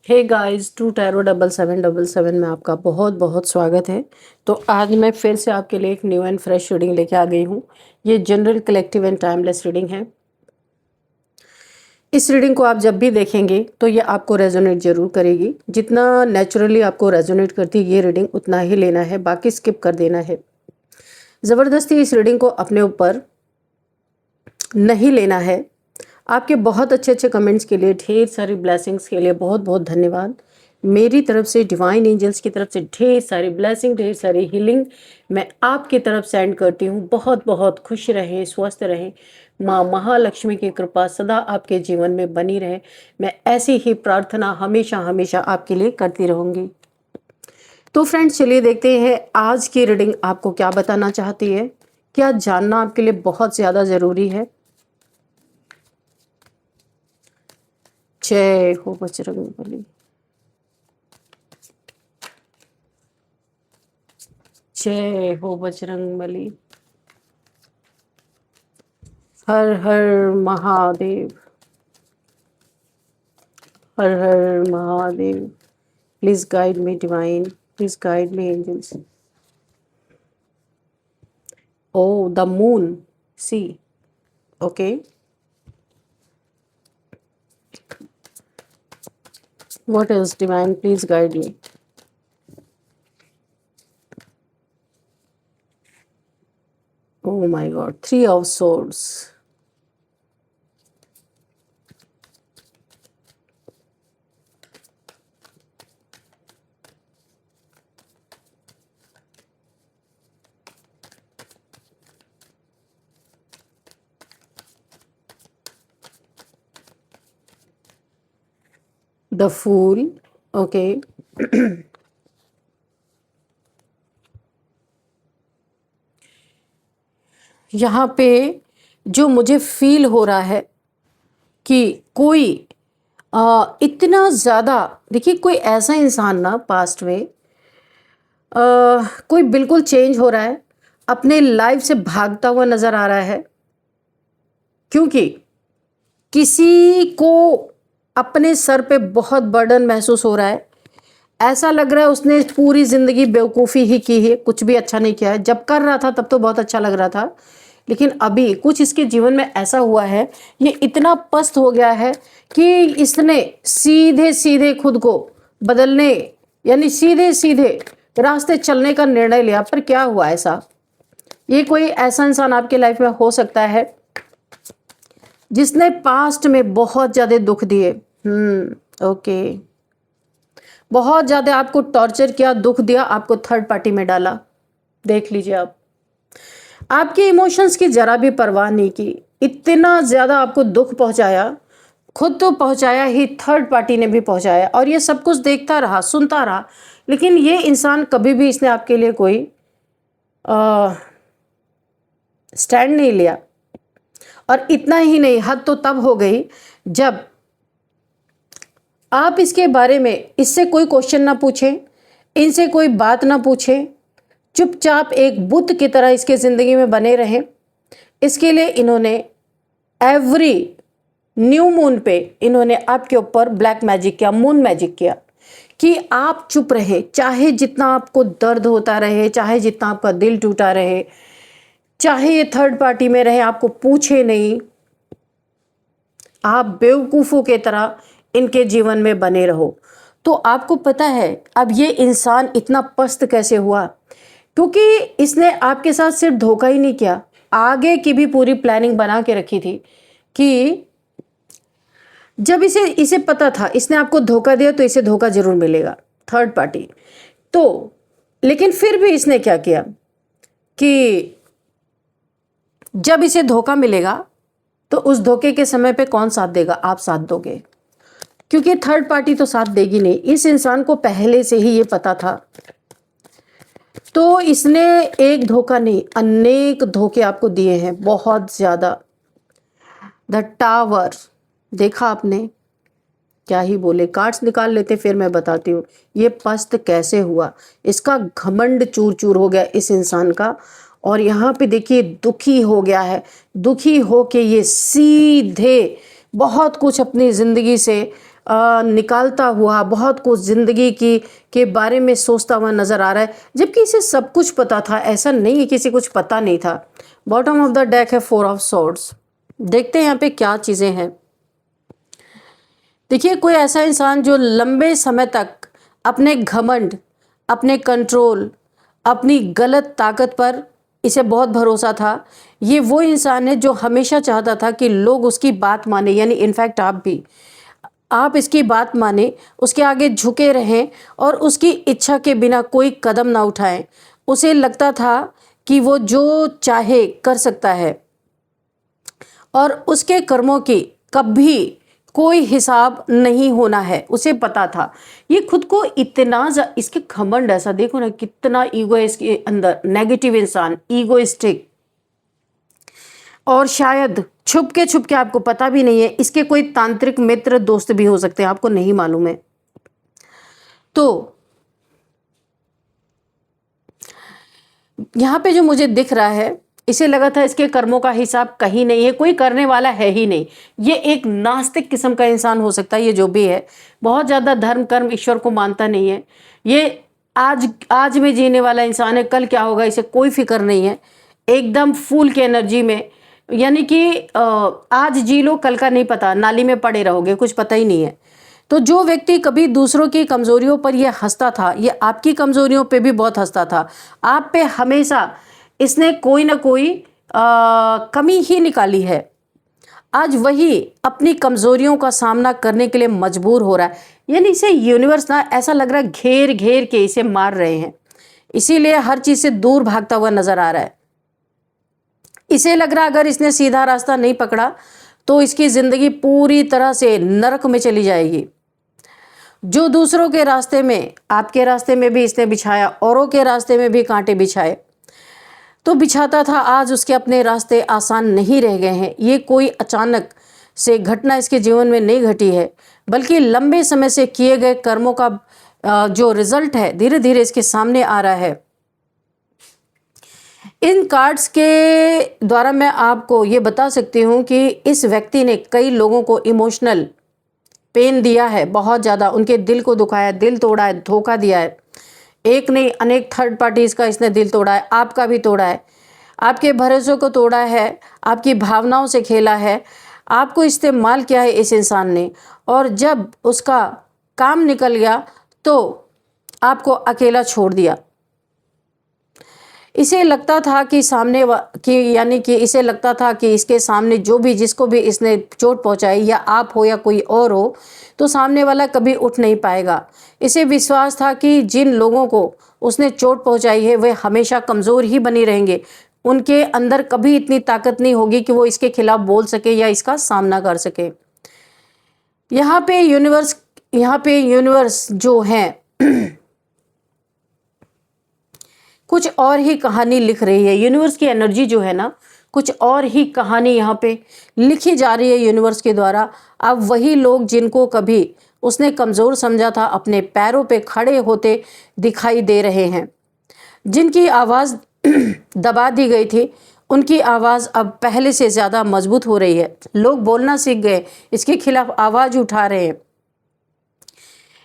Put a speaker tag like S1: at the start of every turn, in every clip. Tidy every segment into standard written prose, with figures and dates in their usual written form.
S1: Hey guys, true tarot 7777 में आपका बहुत बहुत स्वागत है। तो आज मैं फिर से आपके लिए एक न्यू एंड फ्रेश रीडिंग लेके आ गई हूँ। ये general, collective and timeless reading है। इस रीडिंग को आप जब भी देखेंगे तो ये आपको रेजोनेट जरूर करेगी। जितना नेचुरली आपको रेजोनेट करती है ये रीडिंग, उतना ही लेना है, बाकी स्किप कर देना है। ज़बरदस्ती इस रीडिंग को अपने ऊपर नहीं लेना है। आपके बहुत अच्छे अच्छे कमेंट्स के लिए, ढेर सारी ब्लेसिंग्स के लिए बहुत बहुत धन्यवाद। मेरी तरफ से, डिवाइन एंजल्स की तरफ से ढेर सारी ब्लेसिंग, ढेर सारी हीलिंग मैं आपकी तरफ सेंड करती हूँ। बहुत बहुत खुश रहें, स्वस्थ रहें। माँ महालक्ष्मी की कृपा सदा आपके जीवन में बनी रहे। मैं ऐसी ही प्रार्थना हमेशा हमेशा आपके लिए करती रहूँगी। तो फ्रेंड्स, चलिए देखते हैं आज की रीडिंग आपको क्या बताना चाहती है, क्या जानना आपके लिए बहुत ज़्यादा ज़रूरी है। जय हो बजरंगबली। जय हो बजरंगबली। हर हर महादेव, हर हर Mahadev. Please guide me divine, please guide me angels. Oh the moon, see, okay. What else, divine? Please guide me. Oh my God, Three of Swords. The Fool, okay. यहाँ पे जो मुझे फील हो रहा है कि कोई इतना ज़्यादा, देखिए कोई ऐसा इंसान ना पास्ट में कोई बिल्कुल चेंज हो रहा है, अपने लाइफ से भागता हुआ नज़र आ रहा है, क्योंकि किसी को अपने सर पे बहुत बर्डन महसूस हो रहा है। ऐसा लग रहा है उसने पूरी ज़िंदगी बेवकूफ़ी ही की है, कुछ भी अच्छा नहीं किया है। जब कर रहा था तब तो बहुत अच्छा लग रहा था, लेकिन अभी कुछ इसके जीवन में ऐसा हुआ है, ये इतना पस्त हो गया है कि इसने सीधे सीधे खुद को बदलने, यानी सीधे सीधे रास्ते चलने का निर्णय लिया। पर क्या हुआ ऐसा, ये कोई ऐसा इंसान आपके लाइफ में हो सकता है जिसने पास्ट में बहुत ज़्यादा दुख दिए। ओके, बहुत ज़्यादा आपको टॉर्चर किया, दुख दिया, आपको थर्ड पार्टी में डाला। देख लीजिए, आप आपके इमोशंस की जरा भी परवाह नहीं की, इतना ज़्यादा आपको दुख पहुंचाया। खुद तो पहुंचाया ही, थर्ड पार्टी ने भी पहुंचाया, और ये सब कुछ देखता रहा, सुनता रहा, लेकिन ये इंसान कभी भी इसने आपके लिए कोई स्टैंड नहीं लिया। और इतना ही नहीं, हद तो तब हो गई जब आप इसके बारे में इससे कोई क्वेश्चन ना पूछें, इनसे कोई बात ना पूछें, चुपचाप एक बुत की तरह इसके ज़िंदगी में बने रहें। इसके लिए इन्होंने एवरी न्यू मून पे इन्होंने आपके ऊपर ब्लैक मैजिक किया, मून मैजिक किया, कि आप चुप रहे, चाहे जितना आपको दर्द होता रहे, चाहे जितना आपका दिल टूटा रहे, चाहे ये थर्ड पार्टी में रहे, आपको पूछे नहीं, आप बेवकूफ़ों की तरह इनके जीवन में बने रहो। तो आपको पता है अब ये इंसान इतना पस्त कैसे हुआ, क्योंकि इसने आपके साथ सिर्फ धोखा ही नहीं किया, आगे की भी पूरी प्लानिंग बना के रखी थी कि जब इसे पता था इसने आपको धोखा दिया तो इसे धोखा जरूर मिलेगा, थर्ड पार्टी। तो लेकिन फिर भी इसने क्या किया कि जब इसे धोखा मिलेगा तो उस धोखे के समय पे कौन साथ देगा? आप साथ दोगे, क्योंकि थर्ड पार्टी तो साथ देगी नहीं। इस इंसान को पहले से ही ये पता था, तो इसने एक धोखा नहीं, अनेक धोखे आपको दिए हैं, बहुत ज़्यादा। द टावर देखा आपने, क्या ही बोले, कार्ड्स निकाल लेते फिर मैं बताती हूँ ये पस्त कैसे हुआ। इसका घमंड चूर चूर हो गया इस इंसान का, और यहाँ पे देखिए दुखी हो गया है। दुखी हो के ये सीधे बहुत कुछ अपनी ज़िंदगी से निकालता हुआ बहुत कुछ ज़िंदगी की के बारे में सोचता हुआ नज़र आ रहा है, जबकि इसे सब कुछ पता था। ऐसा नहीं है किसी कुछ पता नहीं था। बॉटम ऑफ द डेक है 4 ऑफ सॉर्ड्स। देखते हैं यहाँ पे क्या चीज़ें हैं। देखिए, कोई ऐसा इंसान जो लंबे समय तक अपने घमंड, अपने कंट्रोल, अपनी गलत ताकत पर इसे बहुत भरोसा था। ये वो इंसान है जो हमेशा चाहता था कि लोग उसकी बात माने, यानी इनफैक्ट आप भी, आप इसकी बात माने, उसके आगे झुके रहें और उसकी इच्छा के बिना कोई कदम ना उठाएं। उसे लगता था कि वो जो चाहे कर सकता है और उसके कर्मों की कभी कोई हिसाब नहीं होना है, उसे पता था। ये खुद को इतना इसके घमंड ऐसा, देखो ना कितना ईगो है इसके अंदर, नेगेटिव इंसान, ईगोइस्टिक। और शायद छुप के आपको पता भी नहीं है, इसके कोई तांत्रिक मित्र दोस्त भी हो सकते हैं, आपको नहीं मालूम है। तो यहाँ पे जो मुझे दिख रहा है, इसे लगा था इसके कर्मों का हिसाब कहीं नहीं है, कोई करने वाला है ही नहीं। ये एक नास्तिक किस्म का इंसान हो सकता है, ये जो भी है, बहुत ज़्यादा धर्म कर्म ईश्वर को मानता नहीं है। ये आज में जीने वाला इंसान है, कल क्या होगा इसे कोई फिक्र नहीं है, एकदम फूल की एनर्जी में। यानी कि आज जी लो, कल का नहीं पता, नाली में पड़े रहोगे, कुछ पता ही नहीं है। तो जो व्यक्ति कभी दूसरों की कमज़ोरियों पर यह हंसता था, ये आपकी कमज़ोरियों पे भी बहुत हंसता था। आप पे हमेशा इसने कोई ना कोई कमी ही निकाली है। आज वही अपनी कमज़ोरियों का सामना करने के लिए मजबूर हो रहा है। यानी इसे यूनिवर्स ना ऐसा लग रहा है घेर घेर के इसे मार रहे हैं, इसीलिए हर चीज़ से दूर भागता हुआ नज़र आ रहा है। इसे लग रहा है अगर इसने सीधा रास्ता नहीं पकड़ा तो इसकी ज़िंदगी पूरी तरह से नरक में चली जाएगी। जो दूसरों के रास्ते में, आपके रास्ते में भी इसने बिछाया, औरों के रास्ते में भी कांटे बिछाए, तो बिछाता था, आज उसके अपने रास्ते आसान नहीं रह गए हैं। ये कोई अचानक से घटना इसके जीवन में नहीं घटी है, बल्कि लंबे समय से किए गए कर्मों का जो रिजल्ट है धीरे धीरे इसके सामने आ रहा है। इन कार्ड्स के द्वारा मैं आपको ये बता सकती हूँ कि इस व्यक्ति ने कई लोगों को इमोशनल पेन दिया है, बहुत ज़्यादा उनके दिल को दुखाया, दिल तोड़ा है, धोखा दिया है। एक नहीं, अनेक थर्ड पार्टीज़ का इसने दिल तोड़ा है, आपका भी तोड़ा है, आपके भरोसे को तोड़ा है, आपकी भावनाओं से खेला है, आपको इस्तेमाल किया है इस इंसान ने। और जब उसका काम निकल गया तो आपको अकेला छोड़ दिया। इसे लगता था कि यानी कि इसे लगता था कि इसके सामने जो भी, जिसको भी इसने चोट पहुंचाई, या आप हो या कोई और हो, तो सामने वाला कभी उठ नहीं पाएगा। इसे विश्वास था कि जिन लोगों को उसने चोट पहुंचाई है वे हमेशा कमज़ोर ही बने रहेंगे, उनके अंदर कभी इतनी ताकत नहीं होगी कि वो इसके खिलाफ बोल सके या इसका सामना कर सके। यहाँ पे यूनिवर्स जो है कुछ और ही कहानी लिख रही है। यूनिवर्स की एनर्जी जो है ना, कुछ और ही कहानी यहाँ पे लिखी जा रही है यूनिवर्स के द्वारा। अब वही लोग जिनको कभी उसने कमज़ोर समझा था, अपने पैरों पे खड़े होते दिखाई दे रहे हैं। जिनकी आवाज़ दबा दी गई थी, उनकी आवाज़ अब पहले से ज़्यादा मजबूत हो रही है। लोग बोलना सीख गए, इसके खिलाफ आवाज़ उठा रहे हैं।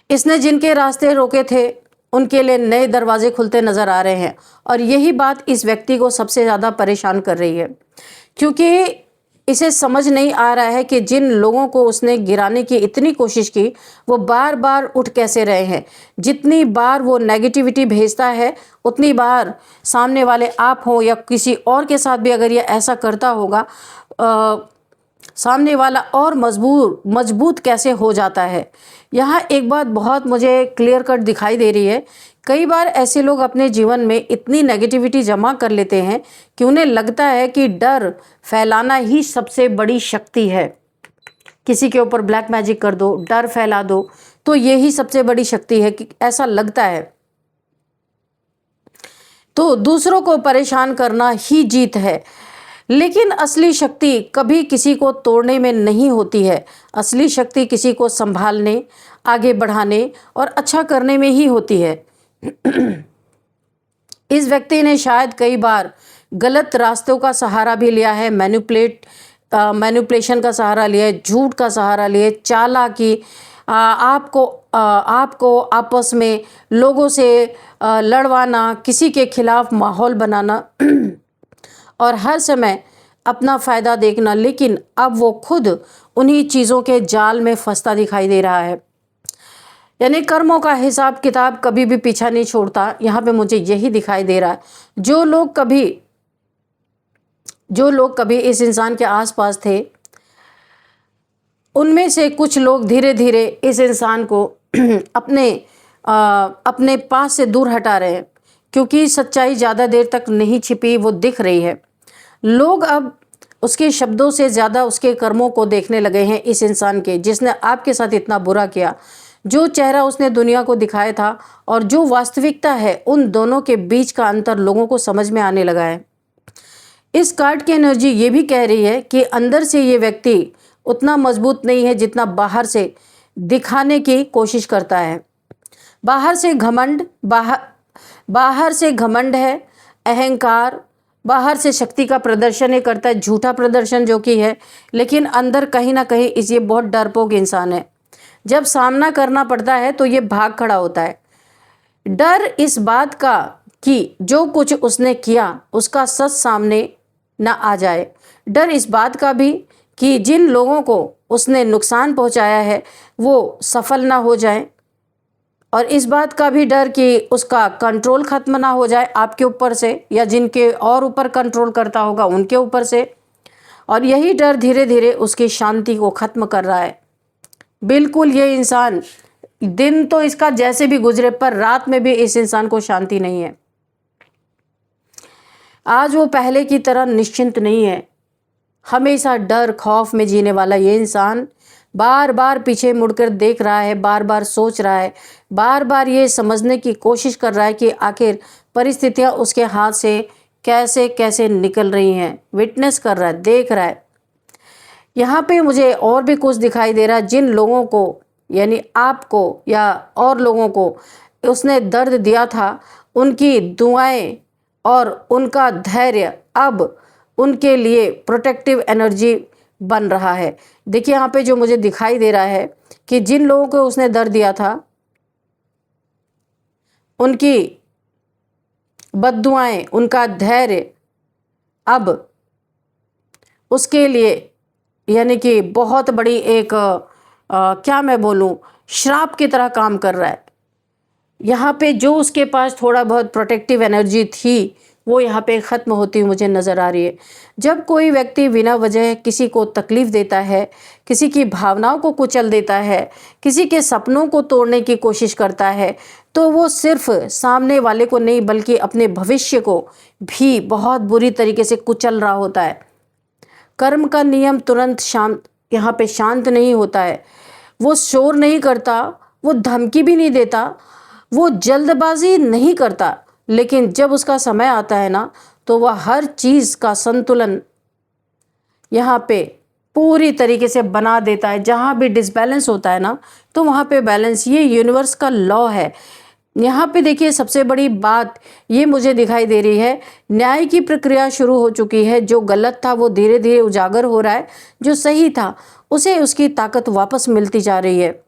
S1: इसने जिनके रास्ते रोके थे उनके लिए नए दरवाजे खुलते नज़र आ रहे हैं। और यही बात इस व्यक्ति को सबसे ज़्यादा परेशान कर रही है, क्योंकि इसे समझ नहीं आ रहा है कि जिन लोगों को उसने गिराने की इतनी कोशिश की, वो बार बार उठ कैसे रहे हैं। जितनी बार वो नेगेटिविटी भेजता है, उतनी बार सामने वाले आप हो या किसी और के साथ भी अगर ये ऐसा करता होगा, सामने वाला और मजबूत कैसे हो जाता है। यहाँ एक बात बहुत मुझे क्लियर कट दिखाई दे रही है। कई बार ऐसे लोग अपने जीवन में इतनी नेगेटिविटी जमा कर लेते हैं कि उन्हें लगता है कि डर फैलाना ही सबसे बड़ी शक्ति है। किसी के ऊपर ब्लैक मैजिक कर दो, डर फैला दो, तो यही सबसे बड़ी शक्ति है, कि ऐसा लगता है। तो दूसरों को परेशान करना ही जीत है। लेकिन असली शक्ति कभी किसी को तोड़ने में नहीं होती है। असली शक्ति किसी को संभालने, आगे बढ़ाने और अच्छा करने में ही होती है। इस व्यक्ति ने शायद कई बार गलत रास्तों का सहारा भी लिया है, मैनिपुलेशन का सहारा लिया है, झूठ का सहारा लिया है, चालाकी, आपको आपस में लोगों से लड़वाना, किसी के खिलाफ माहौल बनाना और हर समय अपना फ़ायदा देखना, लेकिन अब वो खुद उन्हीं चीज़ों के जाल में फंसता दिखाई दे रहा है। यानी कर्मों का हिसाब किताब कभी भी पीछा नहीं छोड़ता। यहाँ पे मुझे यही दिखाई दे रहा है। जो लोग कभी इस इंसान के आसपास थे, उनमें से कुछ लोग धीरे धीरे इस इंसान को अपने पास से दूर हटा रहे हैं, क्योंकि सच्चाई ज़्यादा देर तक नहीं छिपी, वो दिख रही है। लोग अब उसके शब्दों से ज़्यादा उसके कर्मों को देखने लगे हैं। इस इंसान के, जिसने आपके साथ इतना बुरा किया, जो चेहरा उसने दुनिया को दिखाया था और जो वास्तविकता है, उन दोनों के बीच का अंतर लोगों को समझ में आने लगा है। इस कार्ड की एनर्जी ये भी कह रही है कि अंदर से ये व्यक्ति उतना मजबूत नहीं है जितना बाहर से दिखाने की कोशिश करता है। बाहर से घमंड है, अहंकार, बाहर से शक्ति का प्रदर्शन ये करता है, झूठा प्रदर्शन जो कि है, लेकिन अंदर कहीं ना कहीं ये बहुत डरपोक इंसान है। जब सामना करना पड़ता है तो ये भाग खड़ा होता है। डर इस बात का कि जो कुछ उसने किया उसका सच सामने ना आ जाए। डर इस बात का भी कि जिन लोगों को उसने नुकसान पहुंचाया है वो सफल ना हो जाए, और इस बात का भी डर कि उसका कंट्रोल खत्म ना हो जाए आपके ऊपर से, या जिनके और ऊपर कंट्रोल करता होगा उनके ऊपर से। और यही डर धीरे धीरे उसकी शांति को खत्म कर रहा है। बिल्कुल ये इंसान, दिन तो इसका जैसे भी गुजरे, पर रात में भी इस इंसान को शांति नहीं है। आज वो पहले की तरह निश्चिंत नहीं है। हमेशा डर खौफ में जीने वाला ये इंसान बार बार पीछे मुड़कर देख रहा है, बार बार सोच रहा है, बार बार ये समझने की कोशिश कर रहा है कि आखिर परिस्थितियां उसके हाथ से कैसे कैसे निकल रही हैं। विटनेस कर रहा है, देख रहा है। यहाँ पे मुझे और भी कुछ दिखाई दे रहा है। जिन लोगों को, यानी आपको या और लोगों को उसने दर्द दिया था, उनकी दुआएं और उनका धैर्य अब उनके लिए प्रोटेक्टिव एनर्जी बन रहा है। देखिए यहाँ पे जो मुझे दिखाई दे रहा है कि जिन लोगों को उसने दर्द दिया था, उनकी बद्दुआएं, उनका धैर्य अब उसके लिए, यानी कि बहुत बड़ी एक क्या मैं बोलूं, श्राप की तरह काम कर रहा है। यहाँ पे जो उसके पास थोड़ा बहुत प्रोटेक्टिव एनर्जी थी, वो यहाँ पे ख़त्म होती हुई मुझे नज़र आ रही है। जब कोई व्यक्ति बिना वजह किसी को तकलीफ़ देता है, किसी की भावनाओं को कुचल देता है, किसी के सपनों को तोड़ने की कोशिश करता है, तो वो सिर्फ सामने वाले को नहीं बल्कि अपने भविष्य को भी बहुत बुरी तरीके से कुचल रहा होता है। कर्म का नियम तुरंत शांत, यहाँ पे शांत नहीं होता है। वो शोर नहीं करता, वो धमकी भी नहीं देता, वो जल्दबाजी नहीं करता, लेकिन जब उसका समय आता है ना, तो वह हर चीज़ का संतुलन यहाँ पे पूरी तरीके से बना देता है। जहाँ भी डिसबैलेंस होता है ना, तो वहाँ पे बैलेंस, ये यूनिवर्स का लॉ है। यहाँ पे देखिए सबसे बड़ी बात ये मुझे दिखाई दे रही है, न्याय की प्रक्रिया शुरू हो चुकी है। जो गलत था वो धीरे धीरे उजागर हो रहा है, जो सही था उसे उसकी ताकत वापस मिलती जा रही है।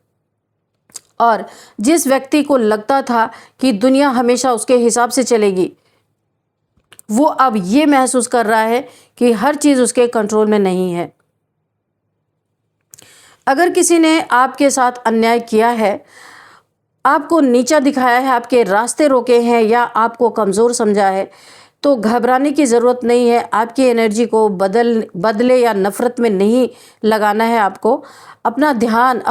S1: और जिस व्यक्ति को लगता था कि दुनिया हमेशा उसके हिसाब से चलेगी, वो अब ये महसूस कर रहा है कि हर चीज़ उसके कंट्रोल में नहीं है। अगर किसी ने आपके साथ अन्याय किया है, आपको नीचा दिखाया है, आपके रास्ते रोके हैं या आपको कमज़ोर समझा है, तो घबराने की ज़रूरत नहीं है। आपकी एनर्जी को बदले या नफ़रत में नहीं लगाना है। आपको अपना ध्यान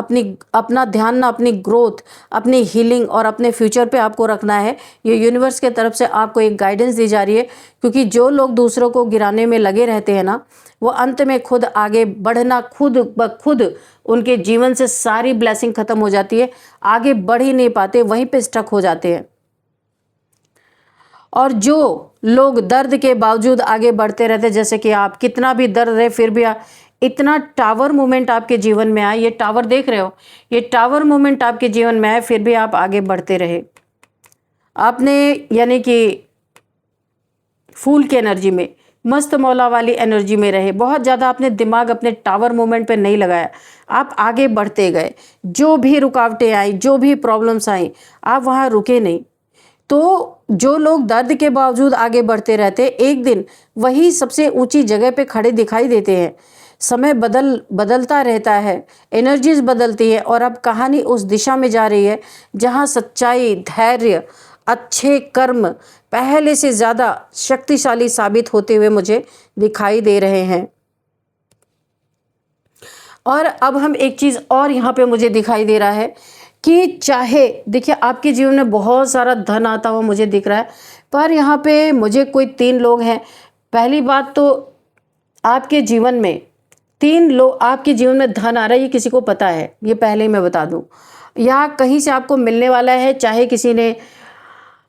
S1: ना अपनी ग्रोथ, अपनी हीलिंग और अपने फ्यूचर पे आपको रखना है। ये यूनिवर्स के तरफ से आपको एक गाइडेंस दी जा रही है, क्योंकि जो लोग दूसरों को गिराने में लगे रहते हैं ना, वो अंत में खुद आगे बढ़ना, खुद ब खुद उनके जीवन से सारी ब्लेसिंग ख़त्म हो जाती है, आगे बढ़ ही नहीं पाते, वहीं पे स्टक हो जाते हैं। और जो लोग दर्द के बावजूद आगे बढ़ते रहते, जैसे कि आप, कितना भी दर्द है फिर भी इतना टावर मूवमेंट आपके जीवन में आए, ये टावर देख रहे हो, ये टावर मूवमेंट आपके जीवन में आए, फिर भी आप आगे बढ़ते रहे। आपने यानी कि फूल की एनर्जी में मस्त मौला वाली एनर्जी में रहे। बहुत ज़्यादा आपने दिमाग अपने टावर मूवमेंट पे नहीं लगाया, आप आगे बढ़ते गए। जो भी रुकावटें आई, जो भी प्रॉब्लम्स आई, आप वहाँ रुके नहीं। तो जो लोग दर्द के बावजूद आगे बढ़ते रहते, एक दिन वही सबसे ऊंची जगह पे खड़े दिखाई देते हैं। समय बदलता रहता है, एनर्जीज बदलती है, और अब कहानी उस दिशा में जा रही है जहां सच्चाई, धैर्य, अच्छे कर्म पहले से ज़्यादा शक्तिशाली साबित होते हुए मुझे दिखाई दे रहे हैं। और अब हम एक चीज़ और यहाँ पे मुझे दिखाई दे रहा है कि चाहे देखिए आपके जीवन में बहुत सारा धन आता हुआ मुझे दिख रहा है, पर यहाँ पे मुझे कोई 3 लोग हैं। पहली बात तो आपके जीवन में 3 लोग, आपके जीवन में धन आ रहा है, ये किसी को पता है, ये पहले ही मैं बता दूं। या कहीं से आपको मिलने वाला है, चाहे किसी ने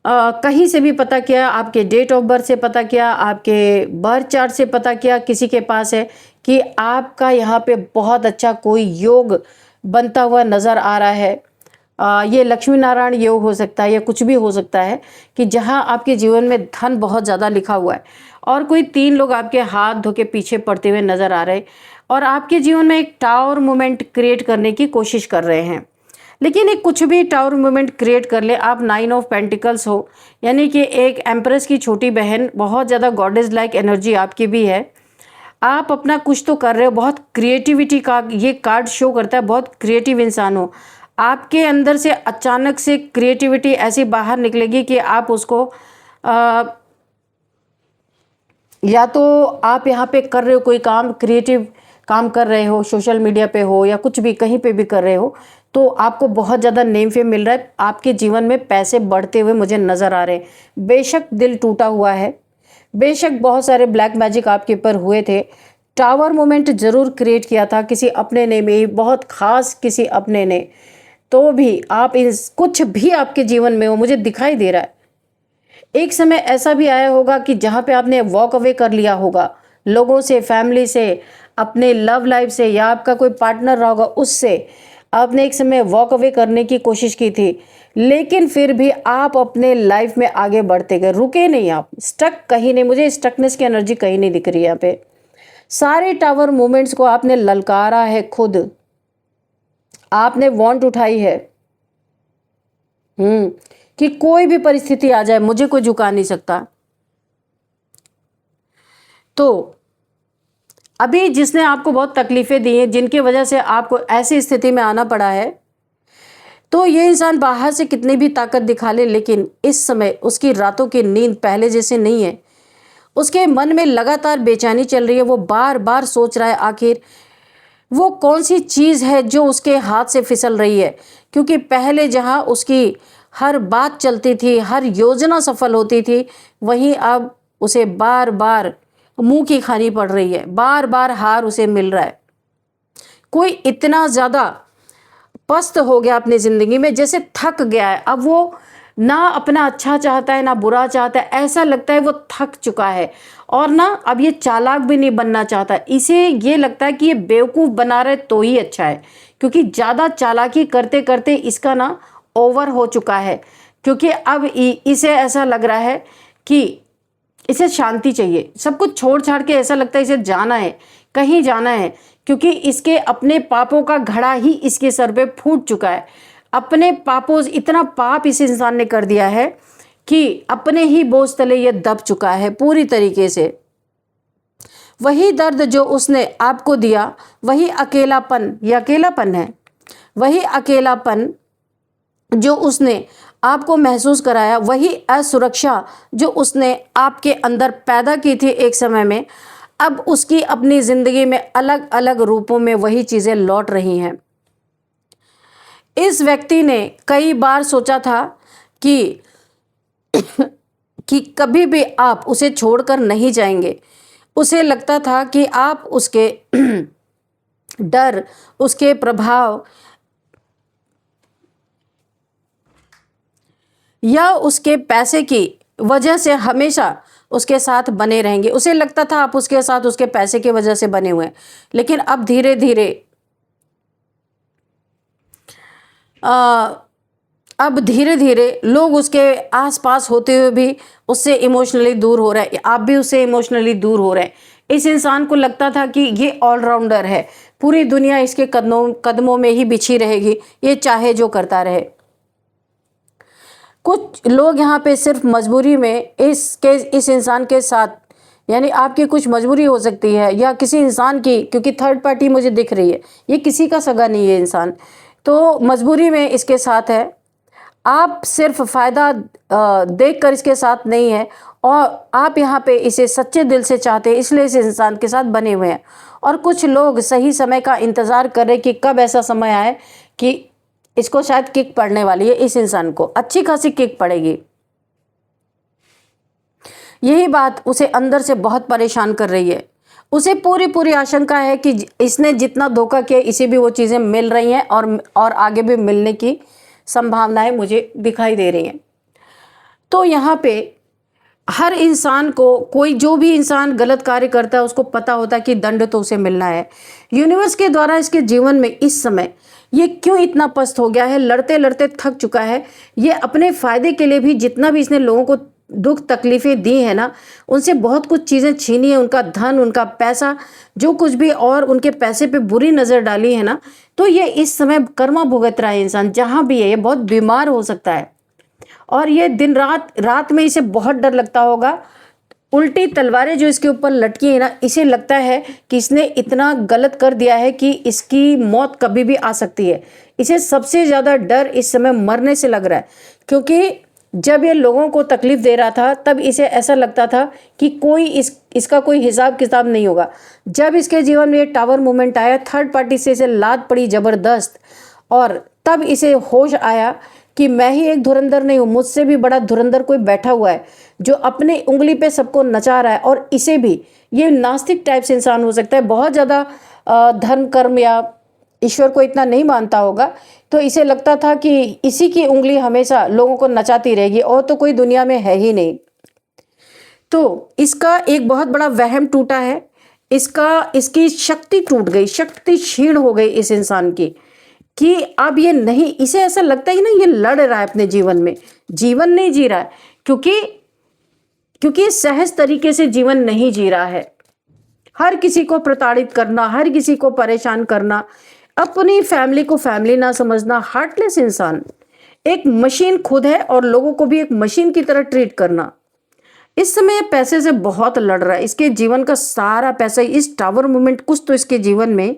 S1: कहीं से भी पता किया, आपके डेट ऑफ बर्थ से पता किया, आपके बर्थ चार्ट से पता किया, किसी के पास है कि आपका यहाँ पे बहुत अच्छा कोई योग बनता हुआ नज़र आ रहा है। ये लक्ष्मी नारायण योग हो सकता है या कुछ भी हो सकता है कि जहाँ आपके जीवन में धन बहुत ज़्यादा लिखा हुआ है, और कोई 3 लोग आपके हाथ धो के पीछे पड़ते हुए नज़र आ रहे हैं और आपके जीवन में एक टावर मोमेंट क्रिएट करने की कोशिश कर रहे हैं। लेकिन एक कुछ भी टावर मोमेंट क्रिएट कर ले, आप 9 ऑफ पेंटिकल्स हो, यानी कि एक एम्प्रेस की छोटी बहन, बहुत ज़्यादा गॉडेस लाइक एनर्जी आपकी भी है। आप अपना कुछ तो कर रहे हो, बहुत क्रिएटिविटी का ये कार्ड शो करता है, बहुत क्रिएटिव इंसान हो। आपके अंदर से अचानक से क्रिएटिविटी ऐसी बाहर निकलेगी कि आप उसको या तो आप यहाँ पे कर रहे हो कोई काम, क्रिएटिव काम कर रहे हो, सोशल मीडिया पे हो या कुछ भी कहीं पे भी कर रहे हो, तो आपको बहुत ज़्यादा नेम फेम मिल रहा है, आपके जीवन में पैसे बढ़ते हुए मुझे नज़र आ रहे हैं। बेशक दिल टूटा हुआ है, बेशक बहुत सारे ब्लैक मैजिक आपके ऊपर हुए थे, टावर मोमेंट ज़रूर क्रिएट किया था किसी अपने ने भी, बहुत ख़ास किसी अपने ने, तो भी आप इस कुछ भी आपके जीवन में हो, मुझे दिखाई दे रहा है। एक समय ऐसा भी आया होगा कि जहाँ पे आपने वॉक अवे कर लिया होगा लोगों से, फैमिली से, अपने लव लाइफ से, या आपका कोई पार्टनर रहा होगा उससे आपने एक समय वॉक अवे करने की कोशिश की थी, लेकिन फिर भी आप अपने लाइफ में आगे बढ़ते गए, रुके नहीं, आप स्टक कहीं नहीं। मुझे स्टकनेस की एनर्जी कहीं नहीं दिख रही है यहाँ पे। सारे टावर मूवमेंट्स को आपने ललकारा है, खुद आपने वांट उठाई है कि कोई भी परिस्थिति आ जाए मुझे कोई झुका नहीं सकता। तो अभी जिसने आपको बहुत तकलीफें दी हैं, जिनकी वजह से आपको ऐसी स्थिति में आना पड़ा है, तो ये इंसान बाहर से कितनी भी ताकत दिखा ले, लेकिन इस समय उसकी रातों की नींद पहले जैसे नहीं है। उसके मन में लगातार बेचैनी चल रही है, वो बार बार सोच रहा है आखिर वो कौन सी चीज़ है जो उसके हाथ से फिसल रही है, क्योंकि पहले जहाँ उसकी हर बात चलती थी, हर योजना सफल होती थी, वहीं अब उसे बार बार मुंह की खानी पड़ रही है, बार बार हार उसे मिल रहा है। कोई इतना ज़्यादा पस्त हो गया अपनी ज़िंदगी में, जैसे थक गया है। अब वो ना अपना अच्छा चाहता है ना बुरा चाहता है, ऐसा लगता है वो थक चुका है, और ना अब ये चालाक भी नहीं बनना चाहता। इसे ये लगता है कि ये बेवकूफ़ बना रहे तो ही अच्छा है, क्योंकि ज़्यादा चालाकी करते करते इसका ना ओवर हो चुका है। क्योंकि अब इसे ऐसा लग रहा है कि इसे शांति चाहिए, सब कुछ छोड़ छाड़ के ऐसा लगता है इसे जाना है, कहीं जाना है, क्योंकि इसके अपने पापों का घड़ा ही इसके सर पे फूट चुका है। अपने पापों, इतना पाप इस इंसान ने कर दिया है कि अपने ही बोझ तले ये दब चुका है पूरी तरीके से। वही दर्द जो उसने आपको दिया, वही अकेलापन, ये अकेलापन है, वही अकेलापन जो उसने आपको महसूस कराया, वही असुरक्षा जो उसने आपके अंदर पैदा की थी एक समय में, अब उसकी अपनी ज़िंदगी में अलग अलग रूपों में वही चीज़ें लौट रही हैं। इस व्यक्ति ने कई बार सोचा था कि कभी भी आप उसे छोड़कर नहीं जाएंगे। उसे लगता था कि आप उसके डर, उसके प्रभाव या उसके पैसे की वजह से हमेशा उसके साथ बने रहेंगे। उसे लगता था आप उसके साथ उसके पैसे की वजह से बने हुए हैं, लेकिन अब धीरे धीरे अब धीरे धीरे लोग उसके आसपास होते हुए भी उससे इमोशनली दूर हो रहे हैं, आप भी उससे इमोशनली दूर हो रहे हैं। इस इंसान को लगता था कि ये ऑलराउंडर है, पूरी दुनिया इसके कदमों कदमों में ही बिछी रहेगी, ये चाहे जो करता रहे। कुछ लोग यहाँ पे सिर्फ मजबूरी में इस इंसान के साथ, यानी आपकी कुछ मजबूरी हो सकती है या किसी इंसान की, क्योंकि थर्ड पार्टी मुझे दिख रही है, ये किसी का सगा नहीं है इंसान, तो मजबूरी में इसके साथ है। आप सिर्फ फ़ायदा देखकर इसके साथ नहीं है, और आप यहाँ पे इसे सच्चे दिल से चाहते हैं, इसलिए इस इंसान के साथ बने हुए हैं। और कुछ लोग सही समय का इंतज़ार कर रहे कि कब ऐसा समय आए कि इसको शायद किक पड़ने वाली है, इस इंसान को अच्छी खासी किक पड़ेगी। यही बात उसे अंदर से बहुत परेशान कर रही है। उसे पूरी पूरी आशंका है कि इसने जितना धोखा किया इसे भी वो चीज़ें मिल रही हैं, और आगे भी मिलने की संभावनाएं मुझे दिखाई दे रही हैं। तो यहाँ पे हर इंसान को, कोई जो भी इंसान गलत कार्य करता है उसको पता होता है कि दंड तो उसे मिलना है। यूनिवर्स के द्वारा इसके जीवन में इस समय ये क्यों इतना पस्त हो गया है, लड़ते लड़ते थक चुका है। ये अपने फ़ायदे के लिए भी जितना भी इसने लोगों को दुख तकलीफ़ें दी है ना, उनसे बहुत कुछ चीज़ें छीनी है, उनका धन, उनका पैसा, जो कुछ भी, और उनके पैसे पे बुरी नज़र डाली है ना, तो ये इस समय कर्मा भुगत रहा है इंसान। जहाँ भी है ये बहुत बीमार हो सकता है, और ये दिन रात में इसे बहुत डर लगता होगा। उल्टी तलवारें जो इसके ऊपर लटकी है ना, इसे लगता है कि इसने इतना गलत कर दिया है कि इसकी मौत कभी भी आ सकती है। इसे सबसे ज़्यादा डर इस समय मरने से लग रहा है, क्योंकि जब ये लोगों को तकलीफ दे रहा था तब इसे ऐसा लगता था कि कोई इसका कोई हिसाब किताब नहीं होगा। जब इसके जीवन में ये टावर मूवमेंट आया, थर्ड पार्टी से इसे लात पड़ी ज़बरदस्त, और तब इसे होश आया कि मैं ही एक धुरंधर नहीं हूँ, मुझसे भी बड़ा धुरंधर कोई बैठा हुआ है जो अपने उंगली पे सबको नचा रहा है। और इसे भी, ये नास्तिक टाइप से इंसान हो सकता है, बहुत ज़्यादा धर्म कर्म या ईश्वर को इतना नहीं मानता होगा, तो इसे लगता था कि इसी की उंगली हमेशा लोगों को नचाती रहेगी, और तो कोई दुनिया में है ही नहीं। तो इसका एक बहुत बड़ा वहम टूटा है, इसकी शक्ति टूट गई, शक्ति क्षीण हो गई इस इंसान की, कि अब ये नहीं, इसे ऐसा लगता है कि ना ये लड़ रहा है अपने जीवन में, जीवन नहीं जी रहा है, क्योंकि सहज तरीके से जीवन नहीं जी रहा है। हर किसी को प्रताड़ित करना, हर किसी को परेशान करना, अपनी फैमिली को फैमिली ना समझना, हार्टलेस इंसान, एक मशीन खुद है और लोगों को भी एक मशीन की तरह ट्रीट करना। इस समय पैसे से बहुत लड़ रहा है, इसके जीवन का सारा पैसा, इस टावर मूवमेंट, कुछ तो इसके जीवन में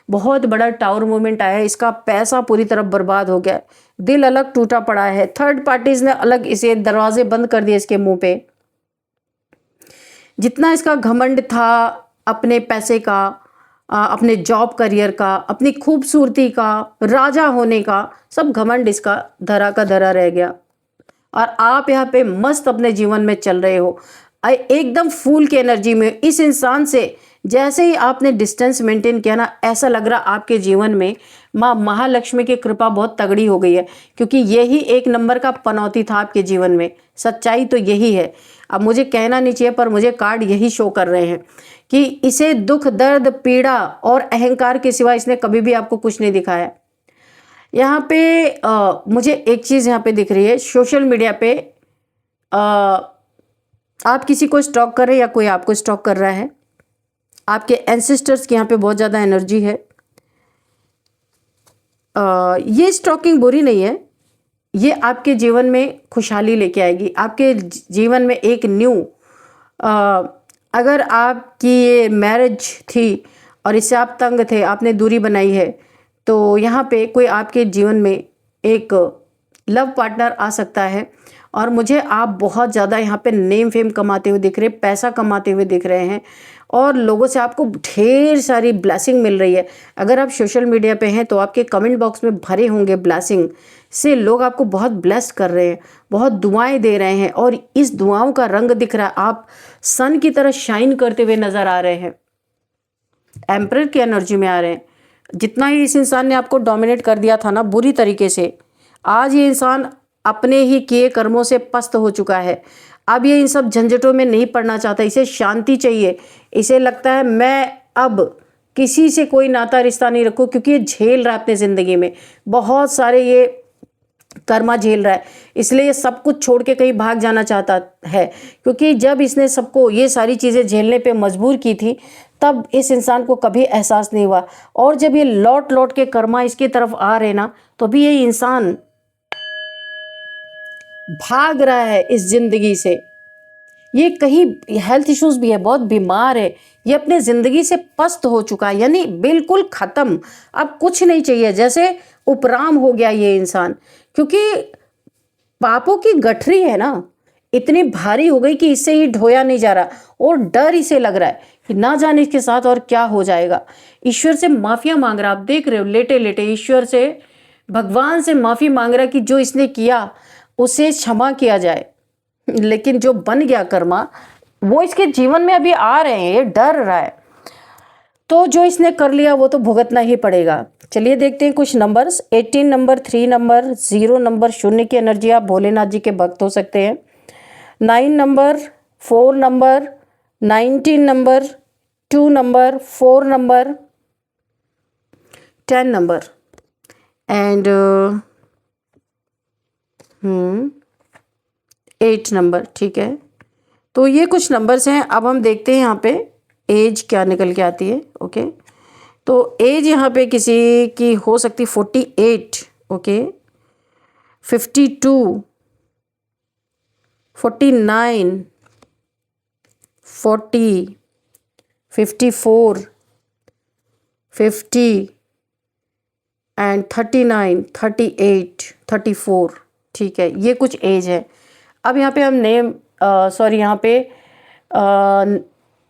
S1: बहुत बड़ा टावर मूवमेंट आया है, इसका पैसा पूरी तरह बर्बाद हो गया, दिल अलग टूटा पड़ा है, थर्ड पार्टीज ने अलग इसे दरवाजे बंद कर दिए इसके मुंह पे। जितना इसका घमंड था अपने पैसे का, अपने जॉब करियर का, अपनी खूबसूरती का, राजा होने का, सब घमंड इसका धरा का धरा रह गया। और आप यहाँ पे मस्त अपने जीवन में चल रहे हो, एकदम फूल की एनर्जी में। इस इंसान से जैसे ही आपने डिस्टेंस मेंटेन किया ना, ऐसा लग रहा आपके जीवन में माँ महालक्ष्मी की कृपा बहुत तगड़ी हो गई है, क्योंकि यही एक नंबर का पनौती था आपके जीवन में। सच्चाई तो यही है। अब मुझे कहना नहीं चाहिए, पर मुझे कार्ड यही शो कर रहे हैं कि इसे दुख, दर्द, पीड़ा और अहंकार के सिवा इसने कभी भी आपको कुछ नहीं दिखाया। यहाँ पे मुझे एक चीज़ यहाँ पे दिख रही है, सोशल मीडिया पे आप किसी को स्टॉक कर रहे हैं या कोई आपको स्टॉक कर रहा है। आपके एंसेस्टर्स की यहाँ पे बहुत ज़्यादा एनर्जी है। ये स्टॉकिंग बुरी नहीं है, ये आपके जीवन में खुशहाली लेके आएगी, आपके जीवन में एक न्यू, अगर आपकी ये मैरिज थी और इससे आप तंग थे, आपने दूरी बनाई है, तो यहाँ पे कोई आपके जीवन में एक लव पार्टनर आ सकता है। और मुझे आप बहुत ज़्यादा यहाँ पे नेम फेम कमाते हुए दिख रहे हैं, पैसा कमाते हुए दिख रहे हैं, और लोगों से आपको ढेर सारी ब्लेसिंग मिल रही है। अगर आप सोशल मीडिया पे हैं तो आपके कमेंट बॉक्स में भरे होंगे ब्लेसिंग से, लोग आपको बहुत ब्लेस कर रहे हैं, बहुत दुआएं दे रहे हैं, और इस दुआओं का रंग दिख रहा है, आप सन की तरह शाइन करते हुए नज़र आ रहे हैं, एम्परर की एनर्जी में आ रहे हैं। जितना ही इस इंसान ने आपको डोमिनेट कर दिया था ना बुरी तरीके से, आज ये इंसान अपने ही किए कर्मों से पस्त हो चुका है। अब ये इन सब झंझटों में नहीं पड़ना चाहता, इसे शांति चाहिए। इसे लगता है मैं अब किसी से कोई नाता रिश्ता नहीं रखूं, क्योंकि ये झेल रहा है अपने ज़िंदगी में बहुत सारे ये कर्मा झेल रहा है, इसलिए ये सब कुछ छोड़ के कहीं भाग जाना चाहता है। क्योंकि जब इसने सबको ये सारी चीज़ें झेलने पे मजबूर की थी, तब इस इंसान को कभी एहसास नहीं हुआ। और जब ये लौट लौट के कर्मा इसकी तरफ आ रहे ना, तो भी ये इंसान भाग रहा है इस जिंदगी से। ये कहीं हेल्थ इश्यूज भी है, बहुत बीमार है, ये अपने ज़िंदगी से पस्त हो चुका है, यानी बिल्कुल ख़त्म, अब कुछ नहीं चाहिए, जैसे उपराम हो गया ये इंसान। क्योंकि पापों की गठरी है ना, इतनी भारी हो गई कि इससे ही ढोया नहीं जा रहा, और डर इसे लग रहा है कि ना जाने इसके साथ और क्या हो जाएगा। ईश्वर से माफ़िया मांग रहा, आप देख रहे हो लेटे लेटे ईश्वर से, भगवान से माफ़ी मांग रहा कि जो इसने किया उसे क्षमा किया जाए। लेकिन जो बन गया कर्मा, वो इसके जीवन में अभी आ रहे हैं, ये डर रहा है, तो जो इसने कर लिया वो तो भुगतना ही पड़ेगा। चलिए देखते हैं कुछ नंबर्स। 18 नंबर, 3 नंबर, 0 नंबर, शून्य की एनर्जी, आप भोलेनाथ जी के भक्त हो सकते हैं। 9 number, 4 number, 19 number, 2 number, 4 number, 10 number and 8 number. ठीक है, तो ये कुछ नंबर्स हैं। अब हम देखते हैं यहाँ पे एज क्या निकल के आती है। ओके, तो एज यहाँ पे किसी की हो सकती 48, ओके, 52, 49, 40, 54, 50 एंड 39, 38, 34। ठीक है, ये कुछ एज है। अब यहाँ पे हम नेम सॉरी यहाँ पे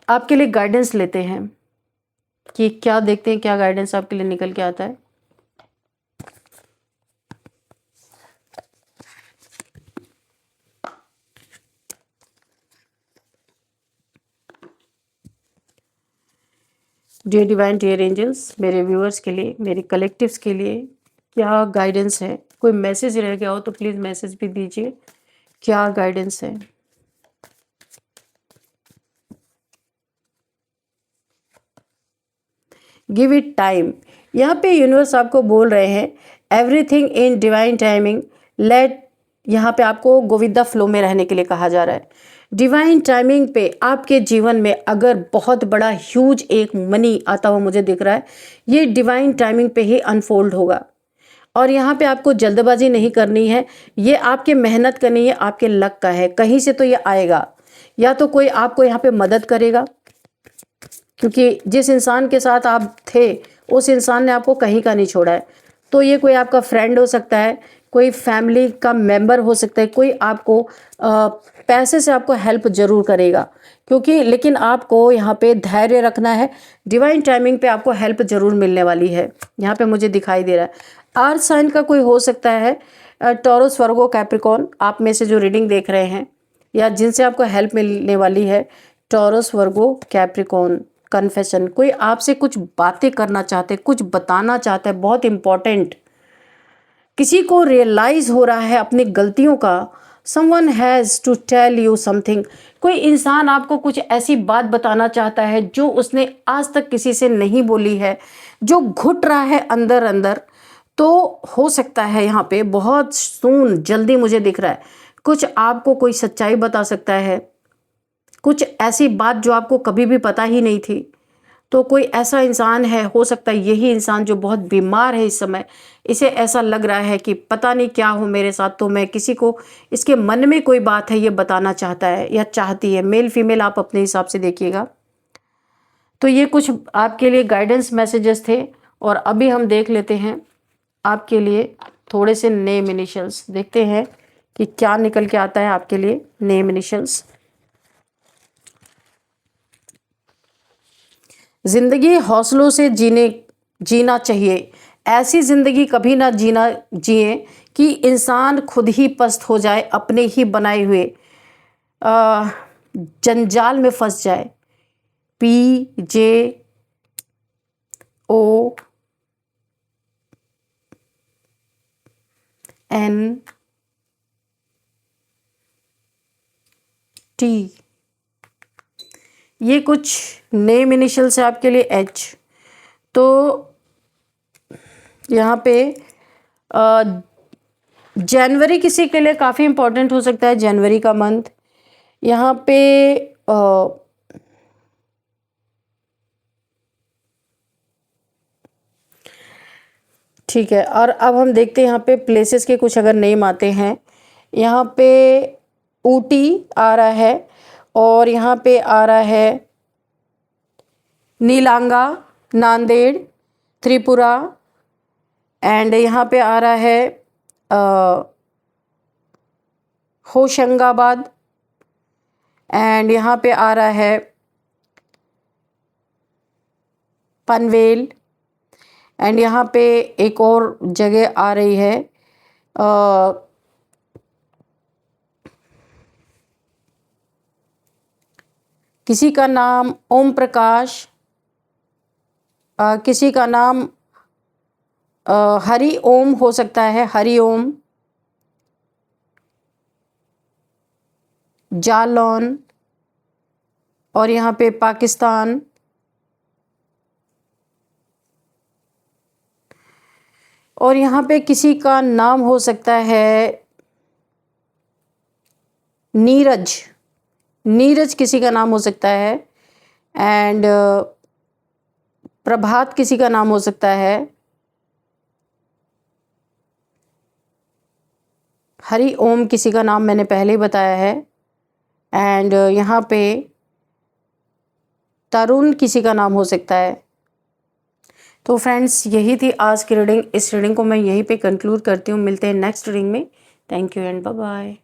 S1: आपके लिए गाइडेंस लेते हैं कि क्या, देखते हैं क्या गाइडेंस आपके लिए निकल के आता है। डियर डिवाइन, डियर एंजल्स, मेरे व्यूअर्स के लिए, मेरे कलेक्टिव्स के लिए क्या गाइडेंस है। कोई मैसेज रह गया हो तो प्लीज़ मैसेज भी दीजिए, क्या गाइडेंस है। Give it time. यहाँ पे यूनिवर्स आपको बोल रहे हैं everything in divine timing, late, यहाँ पे आपको गो विद द फ्लो में रहने के लिए कहा जा रहा है। डिवाइन टाइमिंग पे आपके जीवन में अगर बहुत बड़ा ह्यूज एक मनी आता हुआ मुझे दिख रहा है, ये डिवाइन टाइमिंग पे ही अनफोल्ड होगा। और यहाँ पे आपको जल्दबाजी नहीं करनी है, ये आपके मेहनत करनी है, आपके लक का है, कहीं से तो ये आएगा, या तो कोई आपको यहाँ पे मदद करेगा, क्योंकि जिस इंसान के साथ आप थे उस इंसान ने आपको कहीं का नहीं छोड़ा है। तो ये कोई आपका फ्रेंड हो सकता है, कोई फैमिली का मेंबर हो सकता है, कोई आपको पैसे से आपको हेल्प जरूर करेगा, क्योंकि लेकिन आपको यहाँ पे धैर्य रखना है। डिवाइन टाइमिंग पे आपको हेल्प जरूर मिलने वाली है, यहाँ पे मुझे दिखाई दे रहा है। अर्थ साइन का कोई हो सकता है, टॉरस, वर्गो, कैप्रिकॉर्न, आप में से जो रीडिंग देख रहे हैं या जिनसे आपको हेल्प मिलने वाली है, टॉरस, वर्गो, कैप्रिकॉर्न, कन्फेशन, कोई आपसे कुछ बातें करना चाहते हैं, कुछ बताना चाहते हैं, बहुत इंपॉर्टेंट, किसी को रियलाइज हो रहा है अपनी गलतियों का। Someone has to tell you something, कोई इंसान आपको कुछ ऐसी बात बताना चाहता है जो उसने आज तक किसी से नहीं बोली है, जो घुट रहा है अंदर अंदर। तो हो सकता है यहाँ पे बहुत सून, जल्दी मुझे दिख रहा है, कुछ आपको कोई सच्चाई बता सकता है, कुछ ऐसी बात जो आपको कभी भी पता ही नहीं थी। तो कोई ऐसा इंसान है, हो सकता है यही इंसान जो बहुत बीमार है इस समय, इसे ऐसा लग रहा है कि पता नहीं क्या हो मेरे साथ, तो मैं किसी को, इसके मन में कोई बात है ये बताना चाहता है या चाहती है। मेल फीमेल आप अपने हिसाब से देखिएगा। तो ये कुछ आपके लिए गाइडेंस मैसेजेस थे, और अभी हम देख लेते हैं आपके लिए थोड़े से नेम इनिशियल्स, देखते हैं कि क्या निकल के आता है आपके लिए नेम इनिशियल्स। जिंदगी हौसलों से जीना चाहिए, ऐसी जिंदगी कभी ना जिए कि इंसान खुद ही पस्त हो जाए, अपने ही बनाए हुए जंजाल में फंस जाए। PJOT, ये कुछ नेम इनिशियल्स है आपके लिए। H, तो यहाँ पे जनवरी किसी के लिए काफ़ी इम्पोर्टेंट हो सकता है, जनवरी का मंथ। यहाँ पे ठीक है, और अब हम देखते हैं यहाँ पे प्लेसेस के कुछ अगर नेम आते हैं। यहाँ पे ऊटी आ रहा है, और यहाँ पे आ रहा है नीलांगा, नांदेड़, त्रिपुरा, एंड यहाँ पे आ रहा है होशंगाबाद, एंड यहाँ पे आ रहा है पनवेल, एंड यहाँ पे एक और जगह आ रही है किसी का नाम ओम प्रकाश, किसी का नाम हरि ओम हो सकता है, हरि ओम, जालौन, और यहाँ पे पाकिस्तान, और यहाँ पे किसी का नाम हो सकता है नीरज, नीरज किसी का नाम हो सकता है, एंड प्रभात किसी का नाम हो सकता है, हरि ओम किसी का नाम मैंने पहले ही बताया है, एंड यहाँ पे तरुण किसी का नाम हो सकता है। तो फ्रेंड्स, यही थी आज की रीडिंग। इस रीडिंग को मैं यहीं पे कंक्लूड करती हूँ। मिलते हैं नेक्स्ट रीडिंग में। Thank you and bye bye.